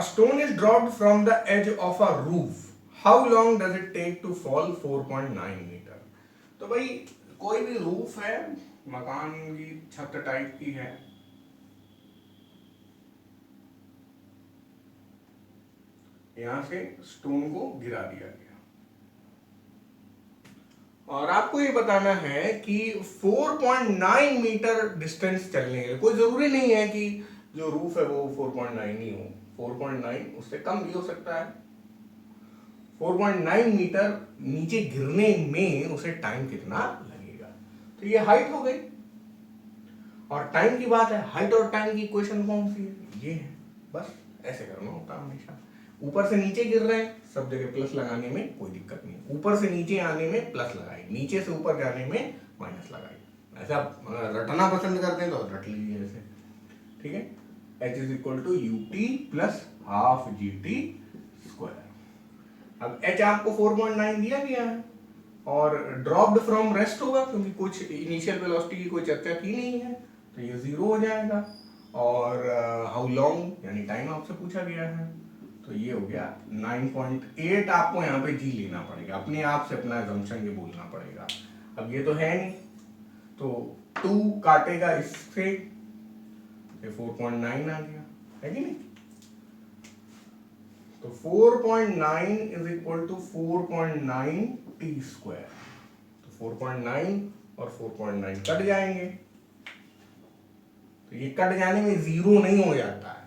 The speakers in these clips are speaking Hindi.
A stone is dropped from the edge of a roof. How long does it take to fall 4.9 metre? तो भाई कोई भी रूफ है, मकान की छत टाइप की है, यहां से स्टोन को गिरा दिया गया और आपको ये बताना है कि 4.9 मीटर डिस्टेंस चलने के, कोई जरूरी नहीं है कि जो रूफ है वो 4.9 ही हो, 4.9 उससे कम भी हो सकता है। 4.9 मीटर नीचे गिरने में उसे टाइम कितना लगेगा? तो ये हाइट हो गई और टाइम की बात है, हाइट और टाइम की इक्वेशन कौन सी है? ये है। बस ऐसे करना होता है हमेशा। ऊपर से नीचे गिर रहे हैं, सब जगह प्लस लगाने में कोई दिक्कत नहीं। ऊपर से नीचे आने में प्लस लगाए, नीचे से ऊपर जाने में माइनस लगाए। ऐसा आप रटना पसंद करते हैं तो रट लीजिए ऐसे, ठीक है। h is equal to u t plus half g t square. अब h आपको 4.9 दिया गया है और ड्रॉप्ड फ्रॉम रेस्ट होगा क्योंकि कुछ इनिशियल वेलोसिटी की कोई चर्चा की नहीं है, तो ये जीरो हो जाएगा। और हाउ लॉन्ग यानी टाइम आपसे पूछा गया है, तो ये हो गया 9.8। आपको यहाँ पे जी लेना पड़ेगा, अपने आप से अपना assumption ये बोलना पड़ेगा। अब ये तो है नहीं, तो 2 काटेगा इससे, ये 4.9 आ गया, है कि नहीं? तो 4.9 is equal to 4.9 t square. तो 4.9 और 4.9 कट जाएंगे, तो ये कट जाने में जीरो नहीं हो जाता है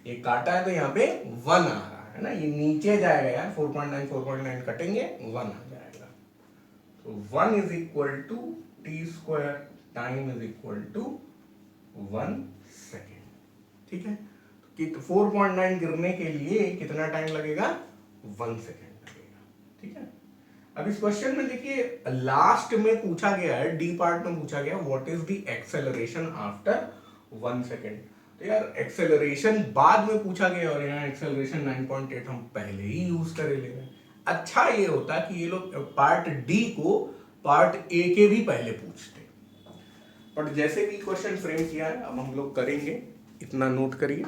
ये काटा है तो यहाँ पे 1 आ रहा है ना, ये नीचे जाएगा यार, 4.9 कटेंगे 1 आ जाएगा। तो 1 is equal to t square, time is equal to 1 second, ठीक है। तो 4.9 गिरने के लिए कितना टाइम लगेगा? 1 सेकेंड लगेगा, ठीक है। अब इस क्वेश्चन में देखिए लास्ट में पूछा गया है, डी पार्ट में पूछा गया what is the acceleration after 1 second. तो यार एक्सेलरेशन बाद में पूछा गया और यहाँ एक्सेलरेशन 9.8 हम पहले ही यूज करे ले गए। अच्छा ये होता कि ये लोग पार्ट डी को पार्ट ए के भी पहले पूछते, बट जैसे भी क्वेश्चन फ्रेम किया है अब हम लोग करेंगे, इतना नोट करिए।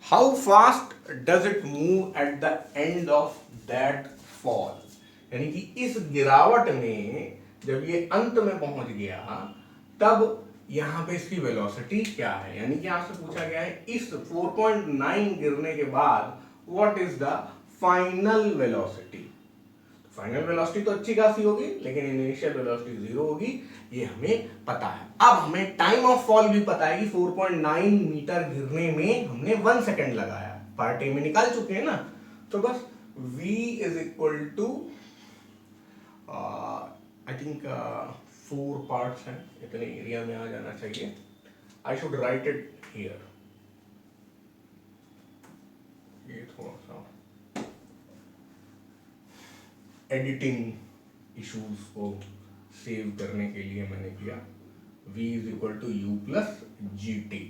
How fast does it move at the end of that fall, यानी कि इस गिरावट में जब ये अंत में पहुंच गया तब यहां पे इसकी वेलोसिटी क्या है, यानी कि आपसे पूछा गया है इस 4.9 गिरने के बाद what is the final velocity. Final velocity तो अच्छी खासी होगी लेकिन इनिशियल वेलोसिटी जीरो होगी, ये हमें पता है। अब हमें टाइम ऑफ फॉल भी पता है कि 4.9 मीटर गिरने में हमने 1 सेकेंड लगाया, पार्ट ए में निकाल चुके हैं ना। तो बस v is equal to I think 4 parts हैं, इतने एरिया में आ जाना चाहिए। I should write it here, ये थोड़ा सा एडिटिंग इश्यूज को सेव करने के लिए मैंने किया। v is equal to u plus g t.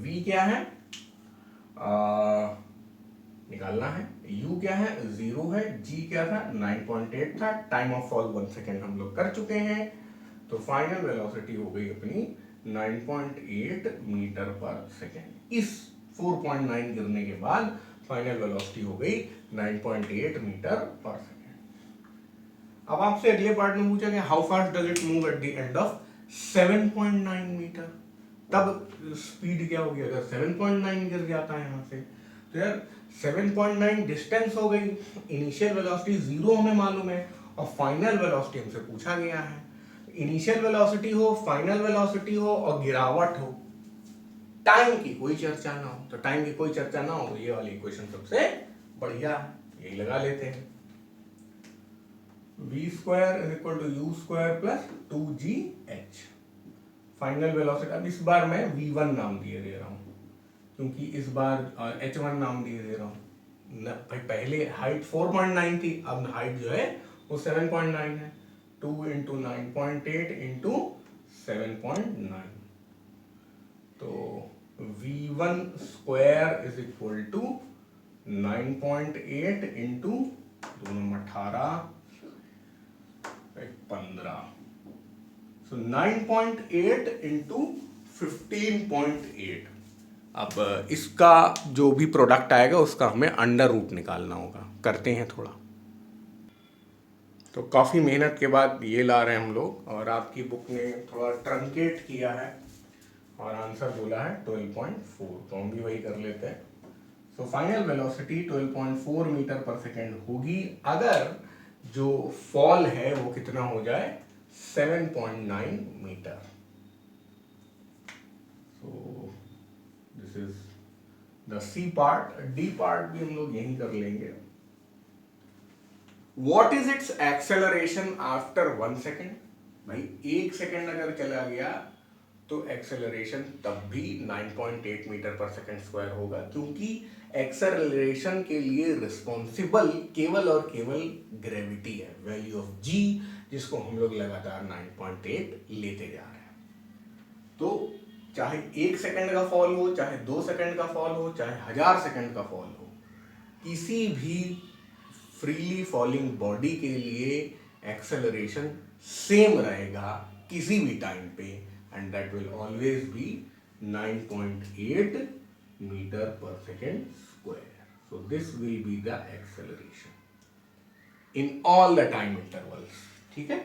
v क्या है निकालना है, u क्या है 0 है, g क्या था 9.8 था, टाइम ऑफ फॉल 1 सेकेंड हम लोग कर चुके हैं। तो फाइनल वेलोसिटी हो गई अपनी 9.8 मीटर पर सेकेंड। इस 4.9 गिरने के बाद फाइनल वेलोसिटी हो गई 9.8 मीटर पर सेकेंड। अब आपसे अगले पार्ट में पूछा गया how fast does it move at the end of 7.9 metre, तब स्पीड क्या होगी अगर 7.9 गिर जाता है यहां से। तो यार 7.9 डिस्टेंस हो गई, इनिशियल वेलोसिटी जीरो हमें मालूम है और फाइनल वेलोसिटी हमसे पूछा गया है। इनिशियल वेलोसिटी हो, फाइनल वेलोसिटी हो और गिरावट हो, टाइम की कोई चर्चा ना हो, तो टाइम की कोई चर्चा ना हो, ये वाली इक्वेशन सबसे बढ़िया है, यही लगा लेते हैं। v square is equal to u square plus 2gh। Final velocity, अब इस बार मैं v1 नाम दिए दे रहा हूं क्योंकि इस बार h1 नाम दिए दे रहा हूं। भाई पहले हाइट 4.9 थी, अब हाइट जो है वो 7.9 है। 2 इंटू 9.8 इंटू 7.9, तो v1 square is equal to 9.8 into 18 15, so 9.8 into 15.8, अब इसका जो भी प्रोडक्ट आएगा उसका हमें अंडर रूट निकालना होगा। करते हैं थोड़ा। तो काफ़ी मेहनत के बाद ये ला रहे हैं हम लोग, और आपकी बुक ने थोड़ा ट्रंकेट किया है और आंसर बोला है 12.4, तो हम भी वही कर लेते हैं। सो फाइनल वेलोसिटी 12.4 मीटर पर सेकेंड होगी अगर जो फॉल है वो कितना हो जाए 7.9 metre. So this is the C part. D part भी हम लोग यही कर लेंगे। What is its acceleration after 1 second? भाई 1 सेकेंड अगर चला गया तो एक्सेलरेशन तब भी 9.8 मीटर पर सेकेंड स्क्वायर होगा, क्योंकि एक्सेलरेशन के लिए रिस्पॉन्सिबल केवल और केवल ग्रेविटी है, वैल्यू ऑफ जी, जिसको हम लोग लगातार 9.8 लेते जा रहे हैं। तो चाहे 1 सेकेंड का फॉल हो, चाहे 2 सेकेंड का फॉल हो, चाहे 1000 सेकेंड का फॉल हो, किसी भी फ्रीली फॉलिंग बॉडी के लिए एक्सेलरेशन सेम रहेगा किसी भी टाइम पे, and that will always be 9.8 meter per second square. So this will be the acceleration in all the time intervals. ठीक है।